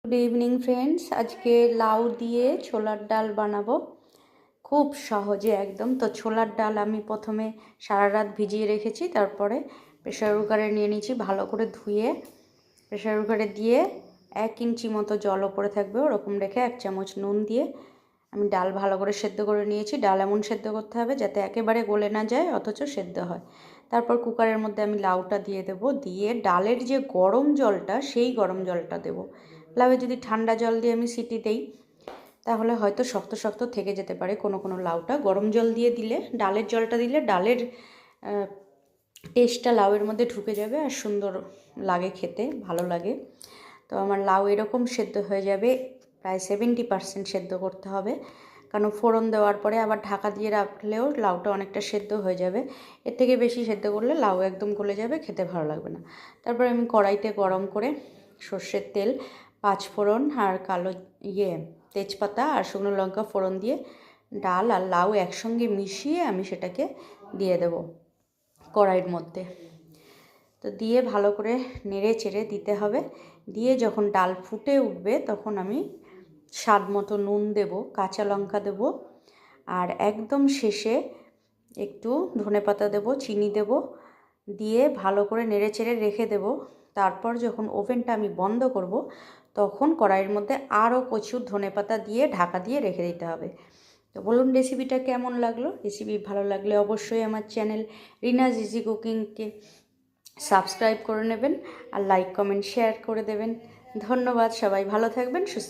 Good evening friends, আজকে লাউ দিয়ে ছোলার ডাল বানাবো খুব সহজে একদম। তো ছোলার ডাল আমি প্রথমে সারা রাত ভিজিয়ে রেখেছি, তারপরে প্রেশার কুকারে নিয়ে নিয়েছি, ভালো করে ধুয়ে প্রেশার কুকারে দিয়ে 1 ইঞ্চি মতো জল ওপরে থাকবে ওরকম রেখে 1 চামচ নুন দিয়ে আমি ডাল ভালো করে সেদ্ধ করে নিয়েছি। ডাল এমন সেদ্ধ করতে হবে যাতে একেবারে গলে না যায় অথচ সেদ্ধ হয়। তারপর কুকারের মধ্যে আমি লাউটা দিয়ে দেব, দিয়ে ডালের যে গরম জলটা সেই গরম জলটা দেব। লাউয়ে যদি ঠান্ডা জল দিয়ে আমি সিটি দেই তাহলে হয়তো শক্ত শক্ত থেকে যেতে পারে কোনো লাউটা। গরম জল দিয়ে দিলে, ডালের জলটা দিলে ডালের টেস্টটা লাউয়ের মধ্যে ঢুকে যাবে আর সুন্দর লাগে, খেতে ভালো লাগে। তো আমার লাউ এরকম সেদ্ধ হয়ে যাবে, প্রায় 70% সেদ্ধ করতে হবে, কারণ ফোড়ন দেওয়ার পরে আবার ঢাকা দিয়ে রাখলেও লাউটা অনেকটা সেদ্ধ হয়ে যাবে। এর থেকে বেশি সেদ্ধ করলে লাউ একদম গলে যাবে, খেতে ভালো লাগবে না। তারপরে আমি কড়াইতে গরম করে সর্ষের তেল, 5 ফোড়ন আর কালো তেজপাতা আর শুকনো লঙ্কা ফোড়ন দিয়ে ডাল আর লাউ একসঙ্গে মিশিয়ে আমি সেটাকে দিয়ে দেব কড়াইয়ের মধ্যে। তো দিয়ে ভালো করে নেড়ে চেড়ে দিতে হবে। দিয়ে যখন ডাল ফুটে উঠবে তখন আমি স্বাদ মতো নুন দেব, কাঁচা লঙ্কা দেব, আর একদম শেষে একটু ধনেপাতা দেব, চিনি দেব, দিয়ে ভালো করে নেড়ে চেড়ে রেখে দেব। তারপর যখন ওভেনটা আমি বন্ধ করব তখন কড়াইয়ের মধ্যে আরও প্রচুর ধনেপাতা দিয়ে ঢাকা দিয়ে রেখে দিতে হবে। তো বলুন রেসিপিটা কেমন লাগলো। রেসিপি ভালো লাগলে অবশ্যই আমার চ্যানেল রিনাজ ইজি কুকিংকে সাবস্ক্রাইব করে নেবেন আর লাইক কমেন্ট শেয়ার করে দেবেন। ধন্যবাদ, সবাই ভালো থাকবেন, সুস্থ